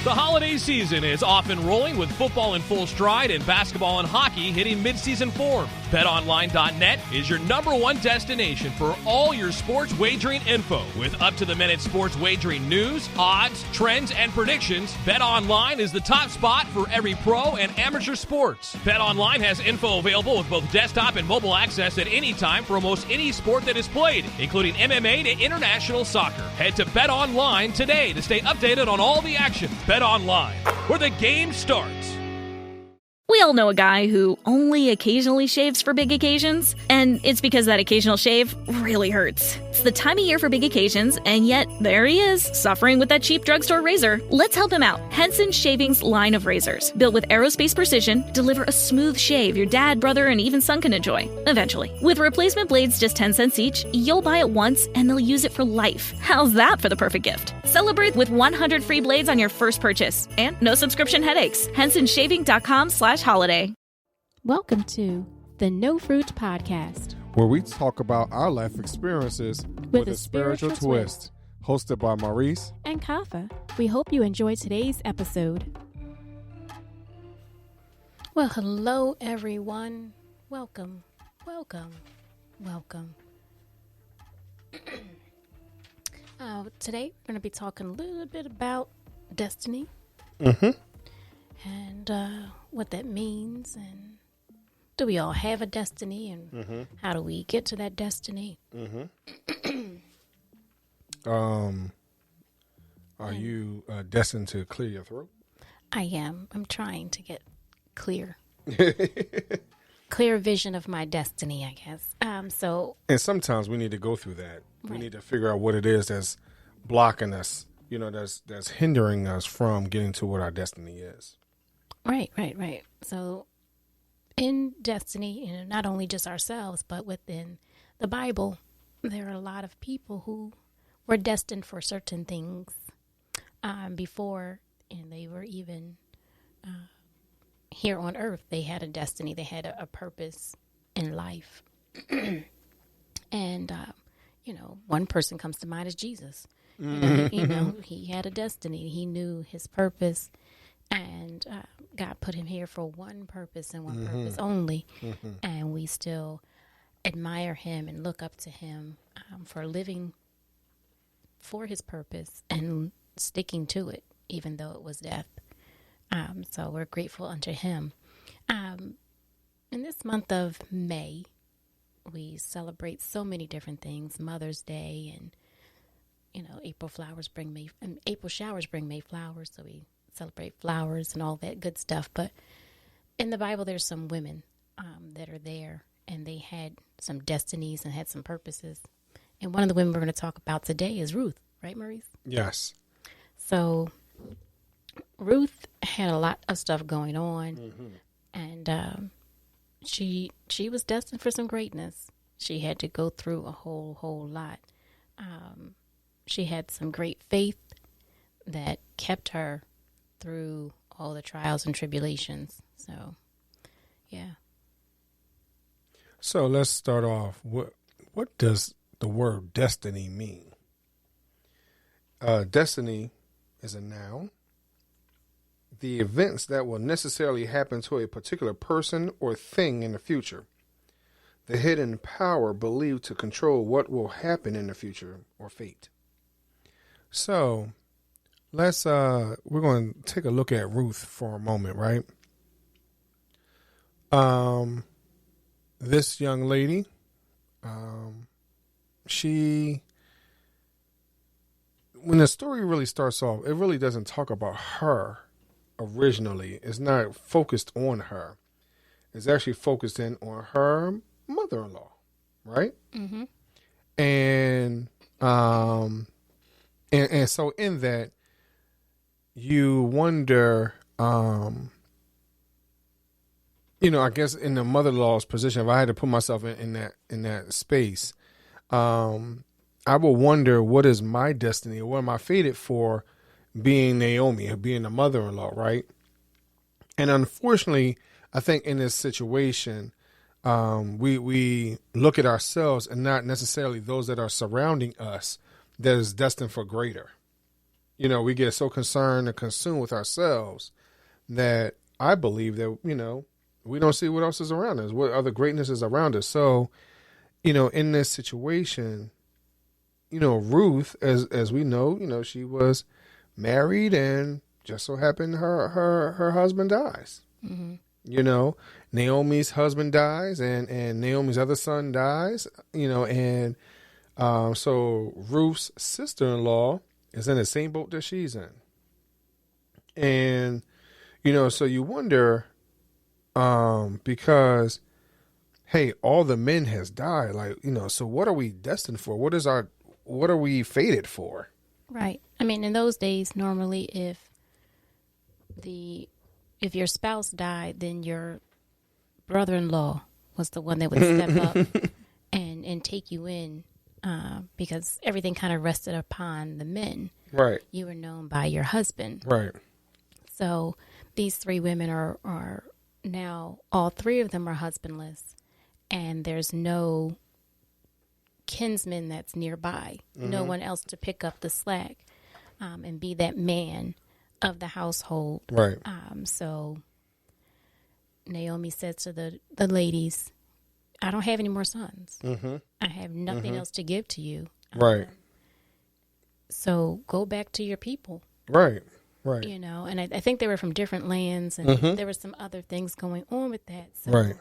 The holiday season is off and rolling with football in full stride and basketball and hockey hitting midseason form. BetOnline.net is your number one destination for all your sports wagering info. With up-to-the-minute sports wagering news, odds, trends, and predictions, BetOnline is the top spot for every pro and amateur sports. BetOnline has info available with both desktop and mobile access at any time for almost any sport that is played, including MMA to international soccer. Head to BetOnline today to stay updated on all the action. BetOnline, where the game starts. We all know a guy who only occasionally shaves for big occasions, and it's because that occasional shave really hurts. It's the time of year for big occasions, and yet there he is, suffering with that cheap drugstore razor. Let's help him out. Henson Shaving's line of razors, built with aerospace precision, deliver a smooth shave your dad, brother, and even son can enjoy, eventually. With replacement blades just 10 cents each, you'll buy it once, and they'll use it for life. How's that for the perfect gift? Celebrate with 100 free blades on your first purchase, and no subscription headaches. HensonShaving.com/holiday. Welcome to the No Fruit Podcast, where we talk about our life experiences with a spiritual twist. Hosted by Maurice and Kafa. We hope you enjoy today's episode. Well, hello everyone. Welcome. Today we're going to be talking a little bit about destiny. And what that means, and do we all have a destiny, and how do we get to that destiny? Are you destined to clear your throat? I am. I'm trying to get clear vision of my destiny, I guess. And sometimes we need to go through that. Right. We need to figure out what it is that's blocking us, that's hindering us from getting to what our destiny is. Right. So in destiny, not only just ourselves, but within the Bible, there are a lot of people who were destined for certain things before, and they were even here on earth. They had a destiny. They had a purpose in life. And, one person comes to mind is Jesus. He had a destiny. He knew his purpose. And God put him here for one purpose and one purpose only. And we still admire him and look up to him for living for his purpose and sticking to it, even though it was death. So we're grateful unto him. In this month of May, we celebrate so many different things. Mother's Day and, April showers bring May flowers. So we celebrate flowers and all that good stuff. But in the Bible, there's some women that are there, and they had some destinies and had some purposes. And one of the women we're going to talk about today is Ruth, right, Maurice? Yes. So Ruth had a lot of stuff going on, and she was destined for some greatness. She had to go through a whole lot. She had some great faith that kept her through all the trials and tribulations. So, yeah. So let's start off. What does the word destiny mean? Destiny is a noun. The events that will necessarily happen to a particular person or thing in the future. The hidden power believed to control what will happen in the future, or fate. So we're going to take a look at Ruth for a moment, right? This young lady, when the story really starts off, it really doesn't talk about her originally. It's not focused on her. It's actually focused in on her mother-in-law, right? And so in that, you wonder, I guess in the mother-in-law's position, if I had to put myself in that space, I will wonder, what is my destiny? What am I fated for, being Naomi, being the mother-in-law, right? And unfortunately, I think in this situation, we look at ourselves and not necessarily those that are surrounding us that is destined for greater. You know, we get so concerned and consumed with ourselves that I believe that, you know, we don't see what else is around us, what other greatness is around us. So, you know, in this situation, you know, Ruth, as we know, you know, she was married and just so happened her husband dies. Mm-hmm. You know, Naomi's husband dies and Naomi's other son dies, you know, and so Ruth's sister-in-law is in the same boat that she's in. And, you know, so you wonder, because, hey, all the men has died. Like, you know, so what are we destined for? What are we fated for? Right. I mean, in those days, normally if your spouse died, then your brother-in-law was the one that would step up and take you in, because everything kind of rested upon the men. Right. You were known by your husband. Right. So these three women are now, all three of them are husbandless, and there's no kinsman that's nearby, no one else to pick up the slack and be that man of the household. Right. So Naomi said to the ladies, I don't have any more sons. I have nothing else to give to you. Right. So go back to your people. Right. Right. You know, and I think they were from different lands, and there were some other things going on with that. So, right.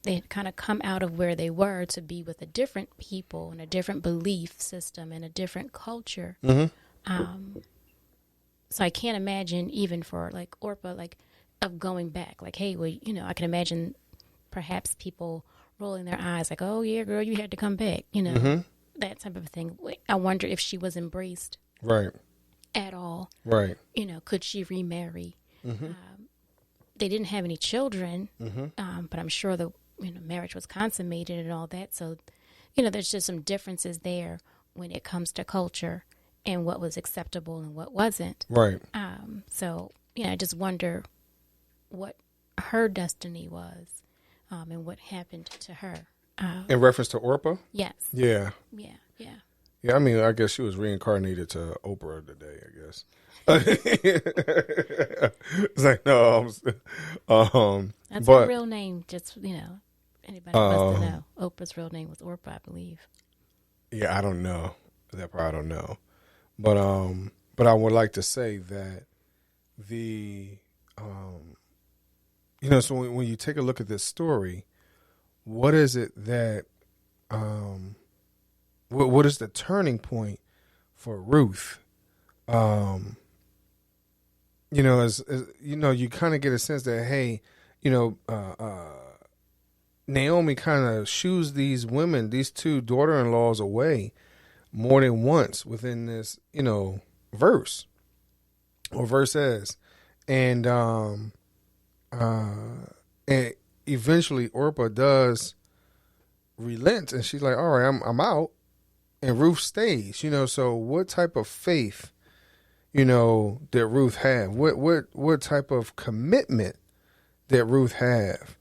They had kind of come out of where they were to be with a different people and a different belief system and a different culture. So I can't imagine, even for like Orpah, like of going back. Like, hey, well, you know, I can imagine perhaps people rolling their eyes, like, oh yeah, girl, you had to come back. You know, that type of thing. I wonder if she was embraced. Right. At all. Right. You know, could she remarry? They didn't have any children, but I'm sure the marriage was consummated and all that. So, you know, there's just some differences there when it comes to culture and what was acceptable and what wasn't. Right. So, you know, I just wonder what her destiny was, and what happened to her. In reference to Orpah? Yes. Yeah. Yeah. Yeah. Yeah, I mean, I guess she was reincarnated to Oprah today, I guess. It's like, no. That's her real name, just, you know, anybody wants to know. Oprah's real name was Orpah, I believe. Yeah, I don't know. That part I don't know. But I would like to say that you know, so when you take a look at this story, what is it that, what is the turning point for Ruth? You know, as you know, you kind of get a sense that, hey, you know, Naomi kind of shoos these women, these two daughter-in-laws away more than once within this, you know, verse or verses. And eventually Orpah does relent, and she's like, all right, I'm out. And Ruth stays, you know. So what type of faith, you know, did Ruth have? What type of commitment did Ruth have?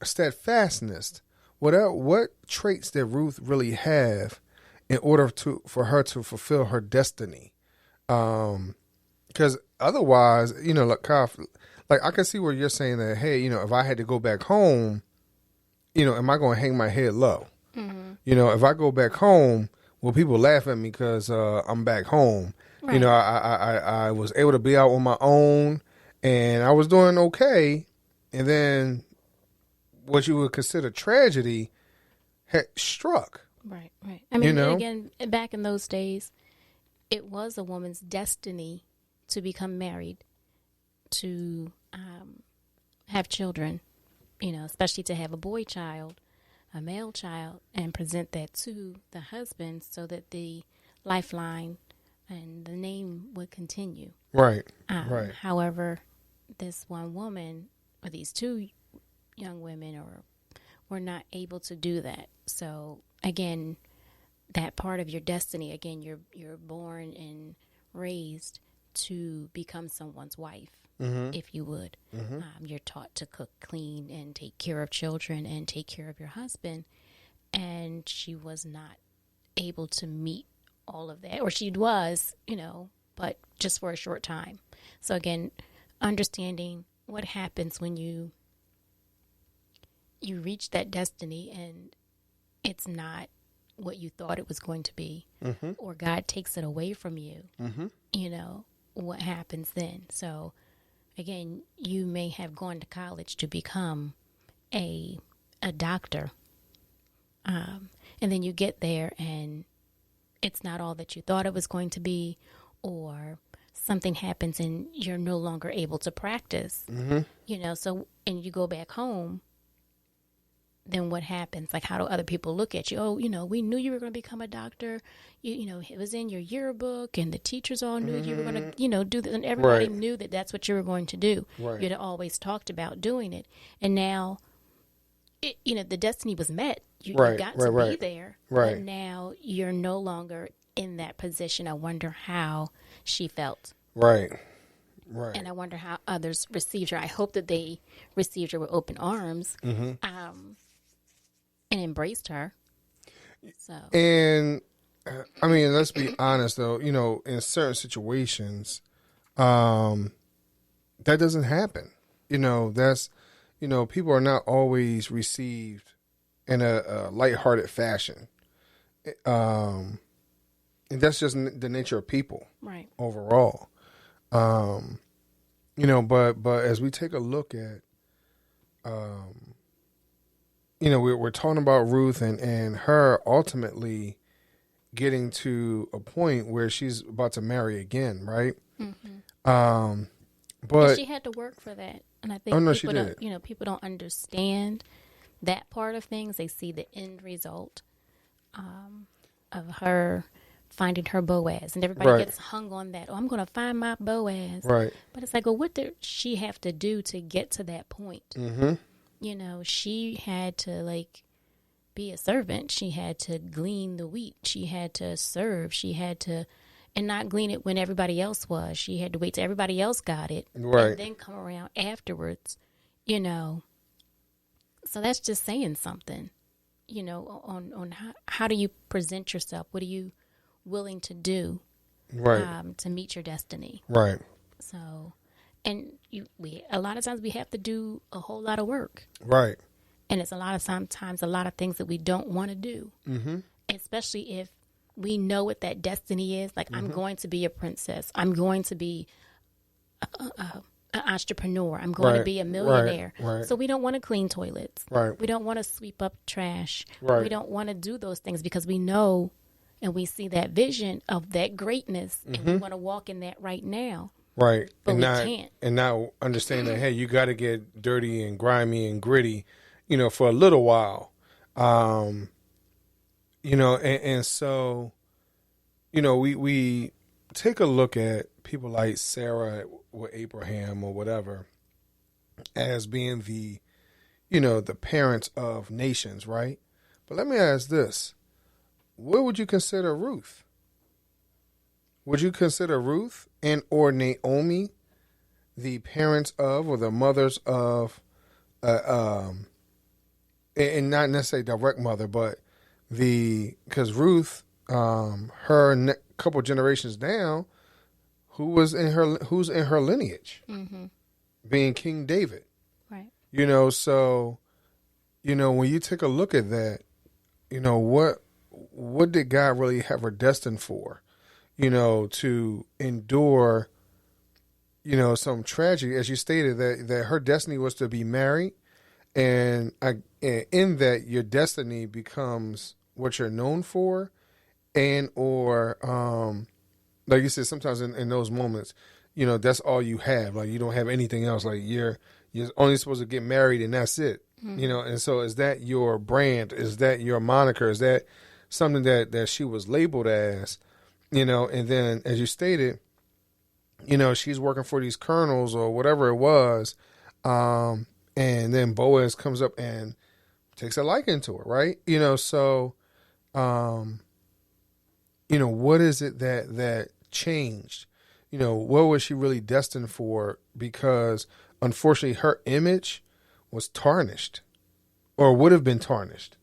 Steadfastness. What traits did Ruth really have in order for her to fulfill her destiny? Because otherwise, you know, like Kyle, like I can see where you're saying that, hey, you know, if I had to go back home, you know, am I going to hang my head low? You know, if I go back home, will people laugh at me because I'm back home? Right. You know, I was able to be out on my own, and I was doing okay. And then what you would consider tragedy had struck. Right, right. I mean, you know? Again, back in those days, it was a woman's destiny to become married, to have children, you know, especially to have a boy child, a male child, and present that to the husband so that the lifeline and the name would continue. Right, right. However, this one woman, or these two young women, were not able to do that. So again, that part of your destiny, again, you're born and raised to become someone's wife, if you would. You're taught to cook, clean, and take care of children and take care of your husband. And she was not able to meet all of that, or she was, but just for a short time. So again, understanding what happens when you reach that destiny and it's not what you thought it was going to be, or God takes it away from you, what happens then? So again, you may have gone to college to become a doctor, and then you get there and it's not all that you thought it was going to be, or something happens and you're no longer able to practice, so, and you go back home, then what happens? Like, how do other people look at you? Oh, we knew you were going to become a doctor. It was in your yearbook and the teachers all knew you were going to, do this. And everybody knew that that's what you were going to do. Right. You'd always talked about doing it. And now, the destiny was met. You got to be there. Right. But now you're no longer in that position. I wonder how she felt. Right. Right. And I wonder how others received her. I hope that they received her with open arms. And embraced her. So, and I mean, let's be honest though, in certain situations, that doesn't happen. That's, people are not always received in a lighthearted fashion. And that's just the nature of people, right? Overall. But as we take a look at, we're talking about Ruth and her ultimately getting to a point where she's about to marry again, right? But she had to work for that, and I think people don't understand that part of things. They see the end result of her finding her Boaz, and everybody gets hung on that. Oh, I'm going to find my Boaz, right? But it's like, well, what did she have to do to get to that point? She had to be a servant. She had to glean the wheat. She had to serve. She had to, and not glean it when everybody else was. She had to wait till everybody else got it, and then come around afterwards. So that's just saying something. On how do you present yourself? What are you willing to do, to meet your destiny? Right. So. And a lot of times we have to do a whole lot of work. Right. And it's sometimes a lot of things that we don't want to do. Especially if we know what that destiny is. Like, I'm going to be a princess. I'm going to be an entrepreneur. I'm going to be a millionaire. Right. So we don't want to clean toilets. Right. We don't want to sweep up trash. Right. We don't want to do those things because we know and we see that vision of that greatness. And we want to walk in that right now. Right. But and we not, can't. And now understand that, hey, you got to get dirty and grimy and gritty, for a little while. And so, we take a look at people like Sarah with Abraham or whatever as being the parents of nations, right? But let me ask this. What would you consider Ruth? Would you consider Ruth and or Naomi the parents of or the mothers of, and not necessarily direct mother, but because Ruth, her couple generations down, who's in her lineage, being King David, right? So, when you take a look at that, what did God really have her destined for? To endure, some tragedy, as you stated, that her destiny was to be married. And in that, your destiny becomes what you're known for. And, or, like you said, sometimes in those moments, that's all you have. Like, you don't have anything else. Like, you're only supposed to get married and that's it. And so is that your brand? Is that your moniker? Is that something that she was labeled as? And then as you stated, she's working for these colonels or whatever it was. And then Boaz comes up and takes a liking to her, right? So, what is it that changed? What was she really destined for? Because unfortunately her image was tarnished or would have been tarnished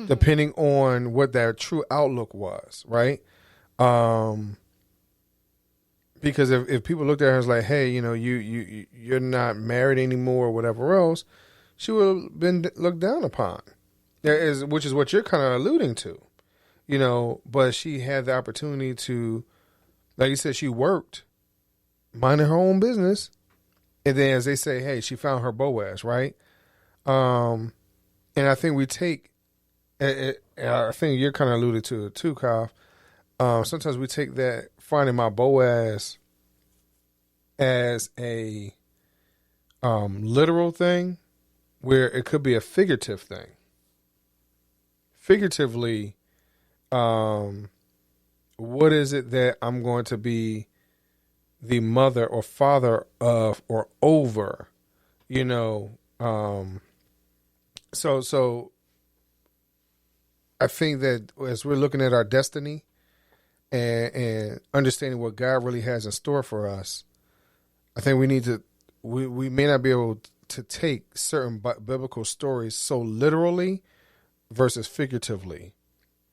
depending on what their true outlook was, right? Because if people looked at her as like, hey, you're not married anymore or whatever else, she would have been looked down upon. Which is what you're kind of alluding to, but she had the opportunity to, like you said, she worked, minding her own business. And then as they say, hey, she found her Boaz, right? And I think we take, and I think you're kind of alluded to it too, Kyle. Sometimes we take that finding my Boaz as a literal thing, where it could be a figurative thing. Figuratively, what is it that I'm going to be the mother or father of or over? So I think that as we're looking at our destiny and understanding what God really has in store for us, I think we need to, we may not be able to take certain biblical stories so literally versus figuratively.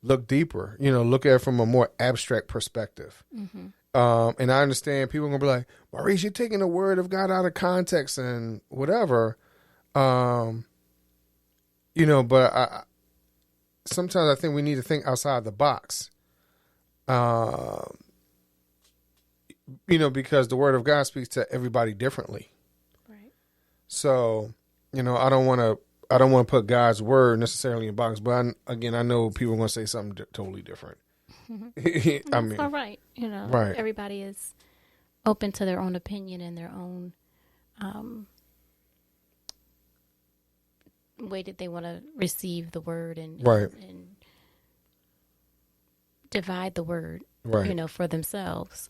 Look deeper, look at it from a more abstract perspective. Mm-hmm. And I understand people are going to be like, Maurice, you're taking the word of God out of context and whatever. But sometimes I think we need to think outside the box. Because the word of God speaks to everybody differently. Right. So, I don't want to put God's word necessarily in a box, but I know people are going to say something totally different. Mm-hmm. That's all right. Right. Everybody is open to their own opinion and their own way that they want to receive the word and divide the word, for themselves.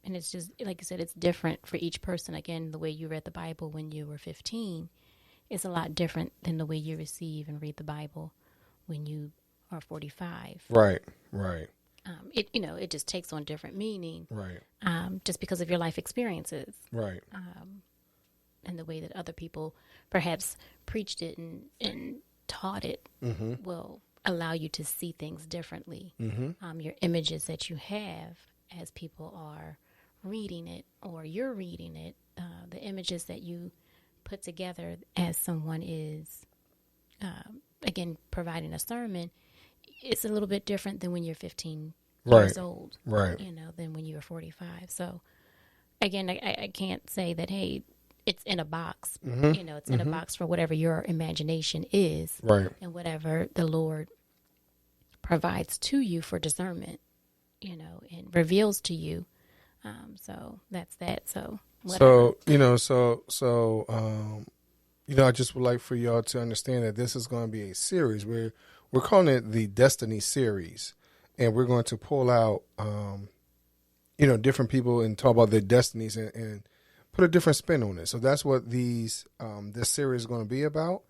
And it's just, like you said, it's different for each person. Again, the way you read the Bible when you were 15 is a lot different than the way you receive and read the Bible when you are 45. Right. It just takes on different meaning. Right. Just because of your life experiences. Right. And the way that other people perhaps preached it and taught it will allow you to see things differently. Mm-hmm. Your images that you have as people are reading it or you're reading it, the images that you put together as someone is, again, providing a sermon, it's a little bit different than when you're 15 years old, right? Than when you were 45. So, again, I can't say that, hey, it's in a box. Mm-hmm. It's in a box for whatever your imagination is, right? And whatever the Lord provides to you for discernment, and reveals to you. So that's that. So whatever. I just would like for y'all to understand that this is going to be a series where we're calling it the Destiny Series, and we're going to pull out, different people and talk about their destinies and put a different spin on it. So that's what this series is going to be about.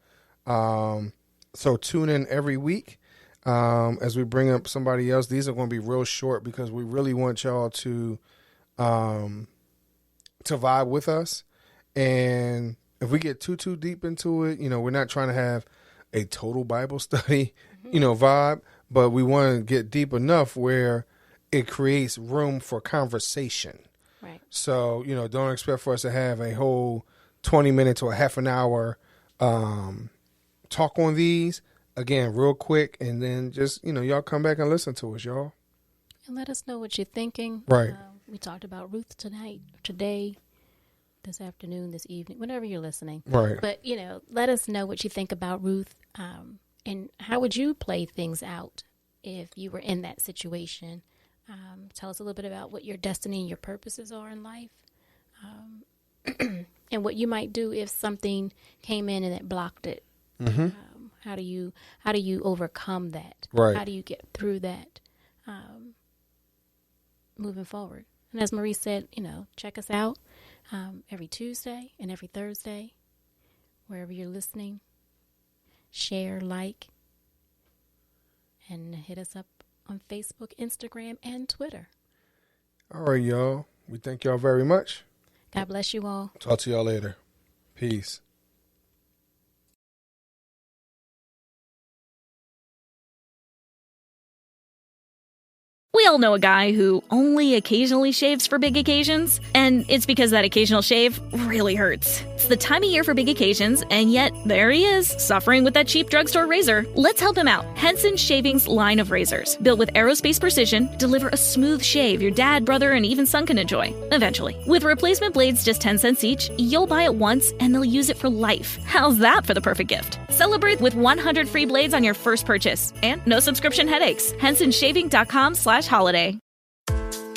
So tune in every week. As we bring up somebody else. These are going to be real short because we really want y'all to vibe with us. And if we get too deep into it, we're not trying to have a total Bible study, vibe, but we want to get deep enough where it creates room for conversation. Right. So, don't expect for us to have a whole 20 minutes or a half an hour talk on these. Again, real quick, and then just, y'all come back and listen to us, y'all. And let us know what you're thinking. Right. We talked about Ruth today, this afternoon, this evening, whenever you're listening. Right. But, let us know what you think about Ruth, and how would you play things out if you were in that situation. Tell us a little bit about what your destiny and your purposes are in life, and what you might do if something came in and it blocked it. Mm-hmm. How do you overcome that? Right. How do you get through that moving forward? And as Marie said, check us out every Tuesday and every Thursday, wherever you're listening. Share, like, and hit us up on Facebook, Instagram, and Twitter. All right, y'all. We thank y'all very much. God bless you all. Talk to y'all later. Peace. We all know a guy who only occasionally shaves for big occasions, and it's because that occasional shave really hurts. It's the time of year for big occasions, and yet there he is, suffering with that cheap drugstore razor. Let's help him out. Henson Shaving's line of razors, built with aerospace precision, deliver a smooth shave your dad, brother, and even son can enjoy, eventually. With replacement blades just 10 cents each, you'll buy it once, and they'll use it for life. How's that for the perfect gift? Celebrate with 100 free blades on your first purchase, and no subscription headaches. HensonShaving.com/holiday.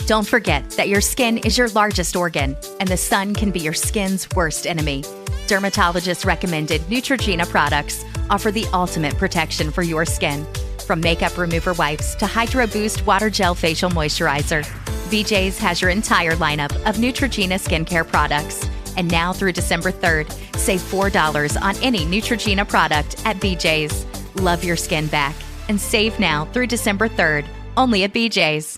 Don't forget that your skin is your largest organ, and the sun can be your skin's worst enemy. Dermatologist-recommended Neutrogena products offer the ultimate protection for your skin. From makeup remover wipes to Hydro Boost Water Gel Facial Moisturizer, BJ's has your entire lineup of Neutrogena skincare products. And now through December 3rd, save $4 on any Neutrogena product at BJ's. Love your skin back and save now through December 3rd, only at BJ's.